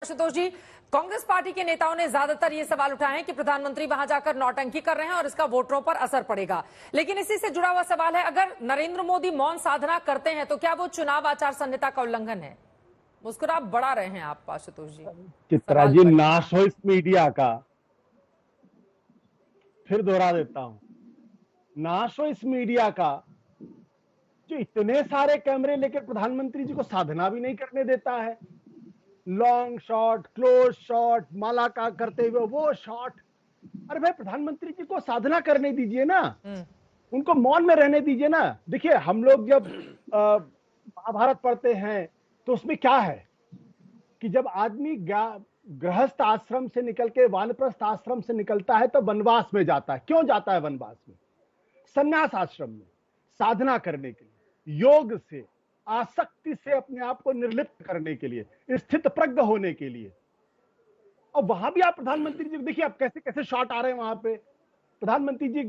आशुतोष जी, Congress party के नेताओं ने ज्यादातर ये सवाल उठाए हैं कि प्रधानमंत्री वहां जाकर नौटंकी कर रहे हैं और इसका वोटरों पर असर पड़ेगा। लेकिन इसी से जुड़ा हुआ सवाल है, अगर नरेंद्र मोदी मौन साधना करते हैं तो क्या वो चुनाव आचार संहिता का उल्लंघन है? मुस्कुरा बढ़ा रहे हैं आप आशुतोष जी। चित्रा जी, नाश हो इस मीडिया का। फिर दोहरा देता हूं, नाश हो इस मीडिया का जो इतने सारे कैमरे लेकर प्रधानमंत्री जी को साधना भी नहीं करने देता है। लॉन्ग शॉट, क्लोज शॉट, माला का करते हुए वो शॉट। अरे भाई, प्रधानमंत्री जी को साधना करने दीजिए ना, उनको मौन में रहने दीजिए ना। देखिए, हम लोग जब महाभारत पढ़ते हैं तो उसमें क्या है कि जब आदमी गृहस्थ आश्रम से निकल के वानप्रस्थ आश्रम से निकलता है तो वनवास में जाता है। क्यों जाता है वनवास में? संन्यास आश्रम में साधना करने के लिए, योग से, आसक्ति से अपने आप को निर्लिप्त करने के लिए, स्थित प्रज्ञ होने के लिए। और वहां भी आप प्रधानमंत्री जी देखिए, आप कैसे कैसे शॉट आ रहे हैं वहां पे। प्रधानमंत्री जी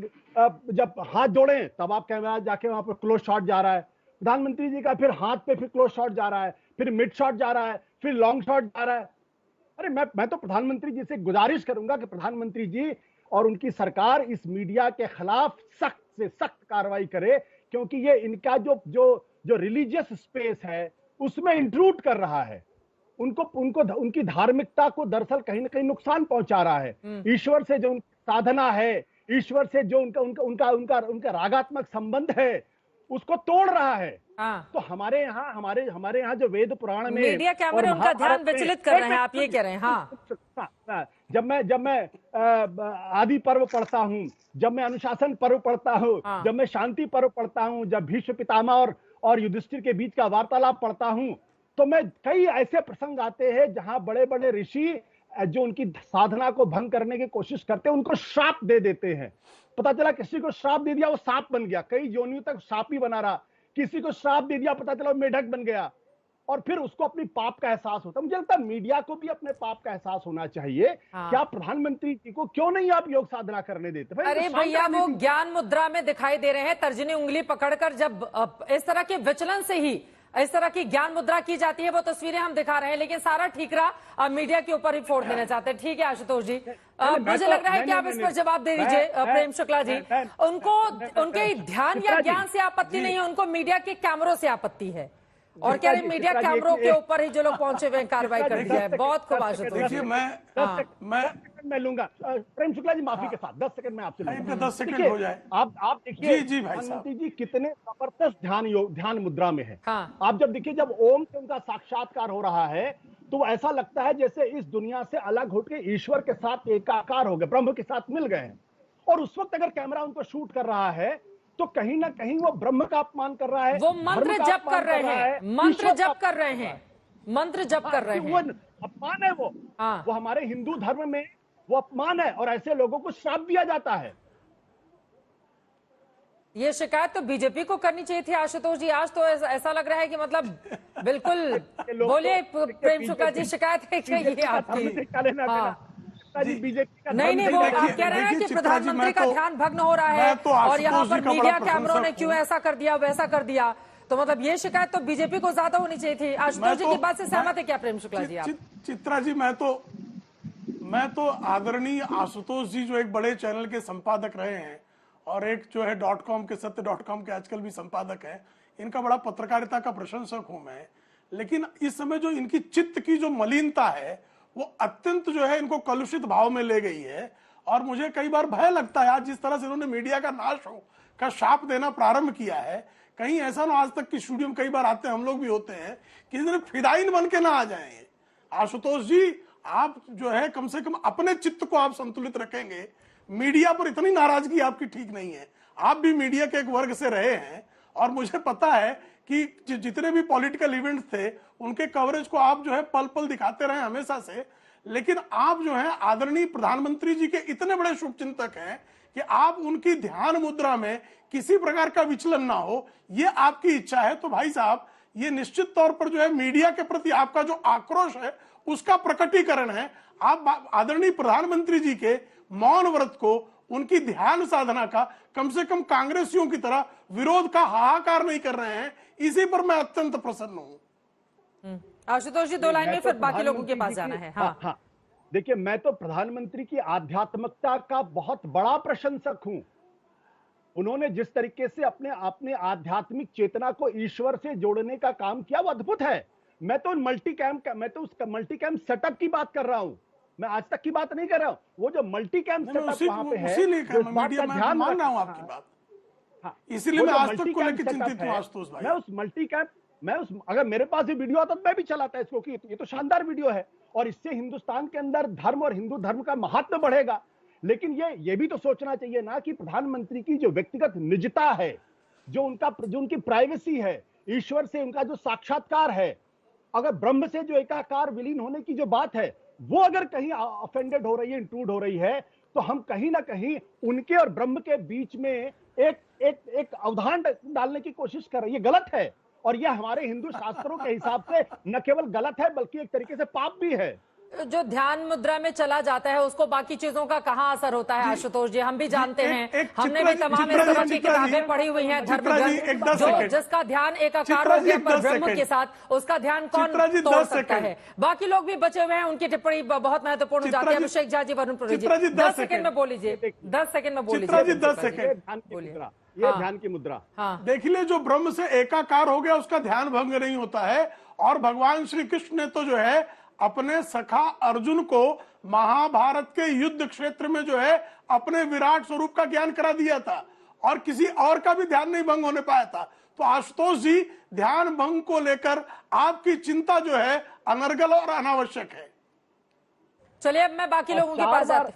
जब हाथ जोड़े तब आप कैमरा जाके वहां पर क्लोज शॉट जा रहा है। प्रधानमंत्री जी का फिर हाथ पे फिर क्लोज शॉट जा रहा है, फिर मिड शॉट जा रहा है, फिर लॉन्ग शॉट जा रहा है। अरे मैं तो प्रधानमंत्री जी से गुजारिश करूंगा कि प्रधानमंत्री जी और उनकी सरकार इस मीडिया के खिलाफ सख्त से सख्त कार्रवाई करे, क्योंकि ये इनका जो रिलीजियस स्पेस है उसमें इंट्रूड कर रहा है। उनको उनकी धार्मिकता को दरअसल कहीं ना कहीं नुकसान पहुंचा रहा है। ईश्वर से जो साधना है, ईश्वर से जो उनका रागात्मक संबंध है, उसको तोड़ रहा है। तो हमारे यहाँ जो वेद पुराण में मीडिया कैमरे उनका ध्यान विचलित कर रहे हैं, आप ये कह रहे हैं? हाँ। जब मैं आदि पर्व पढ़ता हूँ, जब मैं अनुशासन पर्व पढ़ता हूँ, जब मैं शांति पर्व पढ़ता हूँ, जब भीष्म पितामह और युधिष्ठिर के बीच का वार्तालाप पढ़ता हूँ, तो मैं कई ऐसे प्रसंग आते हैं जहां बड़े बड़े ऋषि जो उनकी साधना को भंग करने की कोशिश करते हैं, उनको श्राप दे देते हैं। पता चला किसी को श्राप दे दिया, वो सांप बन गया, कई योनियों तक सांप ही बना रहा। किसी को श्राप दे दिया, पता चला मेढक बन गया, और फिर उसको अपनी पाप का एहसास होता है। मुझे लगता है मीडिया को भी अपने पाप का एहसास होना चाहिए। क्या प्रधानमंत्री जी को क्यों नहीं आप योग साधना करने देते? अरे भैया, वो ज्ञान मुद्रा में दिखाई दे रहे हैं, तर्जनी उंगली पकड़कर। जब इस तरह के विचलन से ही इस तरह की ज्ञान मुद्रा की जाती है, वो तस्वीरें हम दिखा रहे हैं, लेकिन सारा ठीकरा अब मीडिया के ऊपर ही फोड़ देना चाहते हैं। ठीक है आशुतोष जी, मुझे लग रहा है कि आप इस पर जवाब दे दीजिए। प्रेम शुक्ला जी, उनको उनके ध्यान या ज्ञान से आपत्ति नहीं है, उनको मीडिया के कैमरों से आपत्ति है, और कह रहे मीडिया कैमरों के ऊपर ही जो लोग पहुंचे हुए कार्रवाई कर दिया है। बहुत खूब आशुतोष जी। मैं लूंगा। प्रेम शुक्ला जी, माफी के साथ 10 सेकंड में आपसे लूंगा। 10 सेकंड हो जाए। आप देखिए, प्रधानमंत्री जी कितने जबरदस्त ध्यान मुद्रा में है। आप जब देखिए, जब ओम से उनका साक्षात्कार हो रहा है तो ऐसा लगता है जैसे इस दुनिया से अलग होकर ईश्वर के साथ एकाकार हो गए, ब्रह्म के साथ मिल गए हैं। और उस वक्त अगर कैमरा उनको शूट कर रहा है तो कहीं ना कहीं वो ब्रह्म का अपमान कर रहा है, वो मंत्र जप कर रहे हैं, मंत्र जप कर रहे हैं, मंत्र जप कर रहे हैं। वो अपमान है, वो हमारे हिंदू धर्म में वो अपमान है, और ऐसे लोगों को श्राप दिया जाता है। ये शिकायत तो बीजेपी को करनी चाहिए थी आशुतोष जी। आज तो ऐसा लग रहा है कि मतलब बिल्कुल। बोलिए प्रेम शुक्ला जी, शिकायत है क्या ये आपकी? नहीं, वो आप कह रहे हैं कि प्रधानमंत्री का ध्यान भग्न हो रहा है और यहाँ पर मीडिया कैमरों ने क्यों ऐसा कर दिया, वैसा कर दिया। तो मतलब ये शिकायत तो बीजेपी को ज्यादा होनी चाहिए थी। आशुतोष जी की बात से सहमत है क्या प्रेम शुक्ला जी? आप चित्रा जी, मैं तो आदरणीय आशुतोष जी जो एक बड़े चैनल के संपादक रहे हैं और एक जो है .com के सत्य.com के आजकल भी संपादक है, इनका बड़ा पत्रकारिता का प्रशंसक हूं मैं। लेकिन इस समय जो इनकी चित्त की जो मलिनता है वो अत्यंत जो है इनको कलुषित भाव में ले गई है। और मुझे कई बार भय लगता है, आज जिस तरह से इन्होंने मीडिया का नाश का शाप देना प्रारंभ किया है, कहीं ऐसा ना आज तक की स्टूडियो में कई बार आते हैं, हम लोग भी होते हैं, किसी दिन फिदाइन बन के ना आ जाएंगे। आशुतोष जी, आप जो है कम से कम अपने चित्त को आप संतुलित रखेंगे। मीडिया पर इतनी नाराजगी आपकी ठीक नहीं है। आप भी मीडिया के एक वर्ग से रहे हैं और मुझे पता है कि जितने भी पॉलिटिकल इवेंट्स थे उनके कवरेज को आप जो है पल पल दिखाते रहे हमेशा से। लेकिन आप जो है आदरणीय प्रधानमंत्री जी के इतने बड़े शुभचिंतक हैं कि आप उनकी ध्यान मुद्रा में किसी प्रकार का विचलन ना हो, ये आपकी इच्छा है। तो भाई साहब, ये निश्चित तौर पर जो है मीडिया के प्रति आपका जो आक्रोश है उसका प्रकटीकरण है। आप आदरणीय प्रधानमंत्री जी के मौन व्रत को, उनकी ध्यान साधना का कम से कम कांग्रेसियों की तरह विरोध का हाहाकार नहीं कर रहे हैं, इसी पर मैं अत्यंत प्रसन्न हूं। आशुतोष जी, दो लाइन में मैं फिर तो बाकी लोगों के प्रधानमंत्री पास जी जाना की, है। हाँ हाँ, देखिए मैं तो प्रधानमंत्री की आध्यात्मिकता का बहुत बड़ा प्रशंसक हूं। उन्होंने जिस तरीके से अपने आध्यात्मिक चेतना को ईश्वर से जोड़ने का काम किया वो अद्भुत है। मैं तो उस मल्टी कैंप सेटअप की बात कर रहा हूं, मैं आज तक की बात नहीं कर रहा हूं। वो जो मल्टी कैंप नहीं, मैं सेटअप वहां पे है, उसी लिए जो इस मैं बात मीडिया का में ध्यान मान रख, रहा हूं आपकी हाँ, बात, हाँ, इसीलिए वो मैं जो आज मल्टी तक को कैंप लेकर सेटअप चिंतित हूं है, आशुतोष भाई। मैं उस मल्टी कैंप मैं उस अगर मेरे पास भी वीडियो आता तो मैं भी चलाता इसको कि ये तो शानदार वीडियो है और इससे हिंदुस्तान के अंदर धर्म और हिंदू धर्म का महात्म्य बढ़ेगा। लेकिन ये भी तो सोचना चाहिए ना कि प्रधानमंत्री की जो व्यक्तिगत निजता है, जो उनकी प्राइवेसी है, ईश्वर से उनका जो साक्षात्कार है, अगर ब्रह्म से जो एकाकार विलीन होने की जो बात है, वो अगर कहीं ऑफेंडेड हो रही है, इंट्रूड हो रही है, तो हम कहीं ना कहीं उनके और ब्रह्म के बीच में एक अवधान डालने की कोशिश कर रही है। गलत है और यह हमारे हिंदू शास्त्रों के हिसाब से न केवल गलत है बल्कि एक तरीके से पाप भी है। जो ध्यान मुद्रा में चला जाता है उसको बाकी चीजों का कहाँ असर होता है आशुतोष जी? हम भी जानते हैं, हमने भी तमाम इस तरह की किताबें पढ़ी हुई हैं, धर्म ग्रंथ, जो जिसका ध्यान एकाकार हो गया पर ब्रह्म के साथ, उसका ध्यान कौन तोड़ सकता है? बाकी लोग भी बचे हुए हैं, उनकी टिप्पणी बहुत महत्वपूर्ण हो जाती है। अभिषेक झा जी, वरुण पुरोहित जी, 10 सेकंड में बोल लीजिए, 10 सेकंड में बोल लीजिए। 10 सेकंड ये ध्यान की मुद्रा, हाँ, देख ले, जो ब्रह्म से एकाकार हो गया उसका ध्यान भंग नहीं होता है। और भगवान श्री कृष्ण ने तो जो है अपने सखा अर्जुन को महाभारत के युद्ध क्षेत्र में जो है अपने विराट स्वरूप का ज्ञान करा दिया था और किसी और का भी ध्यान नहीं भंग होने पाया था। तो आशुतोष जी, ध्यान भंग को लेकर आपकी चिंता जो है अनर्गल और अनावश्यक है। चलिए अब मैं बाकी लोगों के पास जाती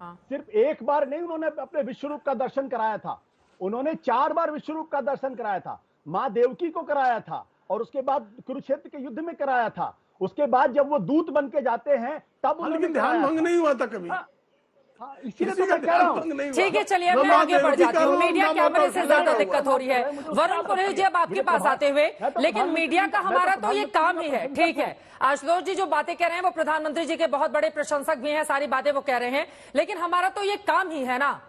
हूं। सिर्फ एक बार नहीं उन्होंने अपने विश्वरूप का दर्शन कराया था, उन्होंने 4 बार विश्वरूप का दर्शन कराया था। मां देवकी को कराया था और उसके बाद कुरुक्षेत्र के युद्ध में कराया था। उसके बाद जब वो दूत बन के जाते हैं तब लेकिन ध्यान भंग नहीं हुआ था कभी। इसीलिए तो मैं कह रहा हूं। ठीक है, चलिए अब मैं आगे बढ़ जाती हूँ। मीडिया कैमरे से ज्यादा दिक्कत हो रही है। वरुण पुरोहित जी, अब आपके पास आते हुए, लेकिन मीडिया का हमारा तो ये काम ही है, ठीक है। आशुतोष जी जो बातें कह रहे हैं वो प्रधानमंत्री जी के बहुत बड़े प्रशंसक भी हैं, सारी बातें वो कह रहे हैं, लेकिन हमारा तो ये काम ही है ना।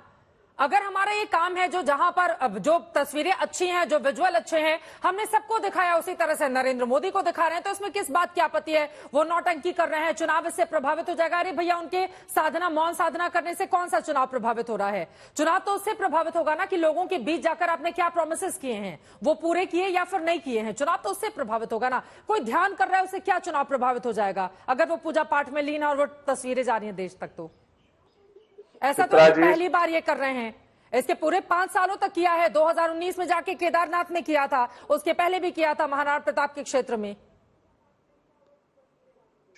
अगर हमारा ये काम है, जो जहां पर जो तस्वीरें अच्छी हैं, जो विजुअल अच्छे हैं, हमने सबको दिखाया, उसी तरह से नरेंद्र मोदी को दिखा रहे हैं, तो इसमें किस बात की आपत्ति है? वो नौटंकी कर रहे हैं, चुनाव इससे प्रभावित हो जाएगा। अरे भैया, उनके साधना, मौन साधना करने से कौन सा चुनाव प्रभावित हो रहा है? चुनाव तो उससे प्रभावित होगा ना कि लोगों के बीच जाकर आपने क्या प्रोमिसेस किए हैं, वो पूरे किए या फिर नहीं किए हैं। चुनाव तो उससे प्रभावित होगा ना। कोई ध्यान कर रहा है, उससे क्या चुनाव प्रभावित हो जाएगा अगर वो पूजा पाठ में लीन है और वो तस्वीरें जा रही हैं देश तक? तो ऐसा तो पहली बार ये कर रहे हैं, इसके पूरे 5 सालों तक किया है। 2019 में जाके केदारनाथ में किया था, उसके पहले भी किया था महाराणा प्रताप के क्षेत्र में।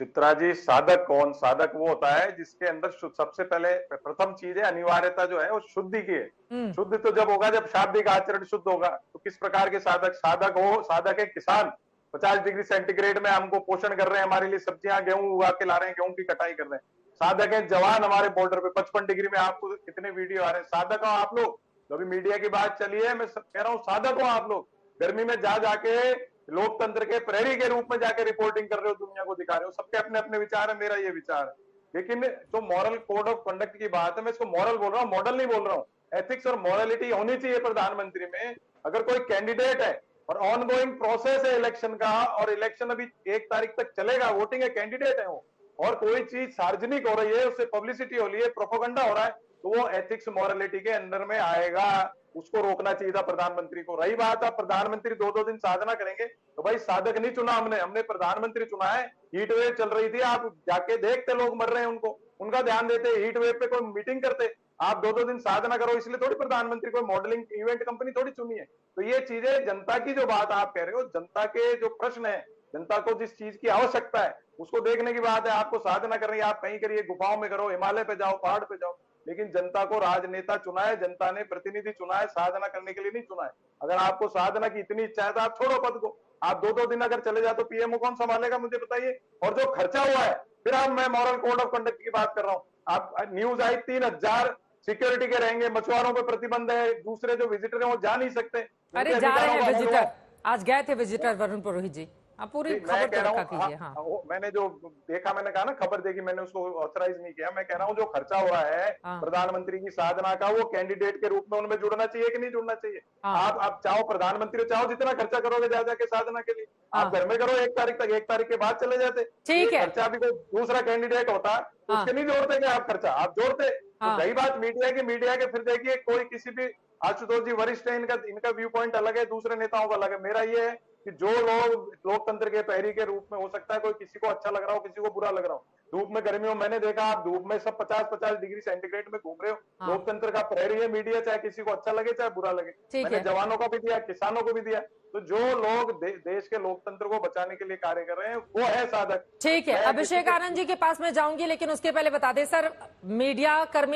चित्रा जी, साधक कौन? साधक वो होता है जिसके अंदर सबसे पहले प्रथम चीज है अनिवार्यता जो है वो शुद्धि की है। शुद्ध तो जब होगा जब शाब्दिक आचरण शुद्ध होगा। तो किस प्रकार के साधक? साधक है किसान, 50 डिग्री सेंटीग्रेड में हमको पोषण कर रहे हैं, हमारे लिए सब्जियां गेहूं उगा के ला रहे हैं, गेहूं की कटाई कर रहे हैं। साधक है जवान हमारे बॉर्डर पे 55 डिग्री में, आपको कितने वीडियो आ रहे हैं। साधक हो आप लोग, जो भी मीडिया की बात चली है, मैं कह रहा हूँ साधक हो आप लोग। गर्मी में जाके लोकतंत्र के प्रहरी के रूप में जाके रिपोर्टिंग कर रहे हो, दुनिया को दिखा रहे हो। सबके अपने अपने विचार है, मेरा ये विचार है। लेकिन जो मॉरल कोड ऑफ कंडक्ट की बात है, मैं इसको मॉरल बोल रहा हूँ, मॉडल नहीं बोल रहा हूँ। एथिक्स और मॉरलिटी होनी चाहिए प्रधानमंत्री में। अगर कोई कैंडिडेट है और ऑन गोइंग प्रोसेस है इलेक्शन का, और इलेक्शन अभी 1 तारीख तक चलेगा, वोटिंग है, कैंडिडेट है वो, और कोई चीज सार्वजनिक हो रही है, उससे पब्लिसिटी हो रही है, प्रोपोगंडा हो रहा है, तो वो एथिक्स मॉरलिटी के अंदर में आएगा। उसको रोकना चाहिए था प्रधानमंत्री को। रही बात है प्रधानमंत्री 2-2 दिन साधना करेंगे, तो भाई साधक नहीं चुना हमने प्रधानमंत्री चुना है। हीट वेव चल रही थी, आप जाके देखते लोग मर रहे हैं, उनका ध्यान देते, हीट वेव पे कोई मीटिंग करते। आप 2-2 दिन साधना करो, इसलिए थोड़ी प्रधानमंत्री कोई मॉडलिंग इवेंट कंपनी थोड़ी चुनी है। तो ये चीजें, जनता की जो बात आप कह रहे हो, जनता के जो प्रश्न है, जनता को जिस चीज की आवश्यकता है उसको देखने की बात है। आपको साधना करनी है, आप कहीं करिए, गुफाओं में करो, हिमालय पे जाओ, पहाड़ पे जाओ, लेकिन जनता को राजनेता चुना है, जनता ने प्रतिनिधि चुना है, साधना करने के लिए नहीं चुना है। अगर आपको साधना की इतनी इच्छा है तो आप छोड़ो पद को। आप 2-2 दिन अगर चले जाओ तो पीएमओ कौन संभालेगा, मुझे बताइए। और जो खर्चा हुआ है, फिर अब मैं मॉरल कोड ऑफ कंडक्ट की बात कर रहा हूँ। आप न्यूज आई 3000 सिक्योरिटी के रहेंगे, मछुआरों पर प्रतिबंध है, दूसरे जो विजिटर है वो जा नहीं सकते। अरे जा रहे हैं विजिटर, आज गए थे विजिटर वरुण पुरोहित जी, आप पूरी खबर तो रखा कीजिए। हाँ, मैंने जो देखा, मैंने कहा ना, खबर देखी, मैंने उसको ऑथराइज नहीं किया। मैं कह रहा हूँ जो खर्चा हो रहा है प्रधानमंत्री की साधना का, वो कैंडिडेट के रूप में उनमें जुड़ना चाहिए कि नहीं जुड़ना चाहिए? आप चाहो प्रधानमंत्री, चाहो जितना खर्चा करोगे जा जाके साधना के लिए, आप घर में करो 1 तारीख तक, 1 तारीख के बाद चले जाते। ठीक है। खर्चा भी कोई दूसरा कैंडिडेट होता तो उसके नहीं जोड़ते क्या आप खर्चा, आप जोड़ते। तो रही बात मीडिया के फिर देखिए कोई किसी भी, आशुतोष जी वरिष्ठ है, इनका व्यू पॉइंट अलग है, दूसरे नेताओं का अलग है। मेरा ये है कि जो लोग लोकतंत्र के पहरी के रूप में, हो सकता है कोई किसी को अच्छा लग रहा हो, किसी को बुरा लग रहा हो, धूप में गर्मियों मैंने देखा आप धूप में सब 50-50 डिग्री सेंटीग्रेड में घूम रहे हो। लोकतंत्र का प्रहरी है मीडिया, चाहे किसी को अच्छा लगे चाहे बुरा लगे। मैंने जवानों को भी दिया, किसानों को भी दिया। तो जो लोग देश के लोकतंत्र को बचाने के लिए कार्य कर रहे हैं वो है साधक। ठीक है, अभिषेक आनंद जी के पास में जाऊंगी, लेकिन उसके पहले बता दें सर, मीडिया कर्मी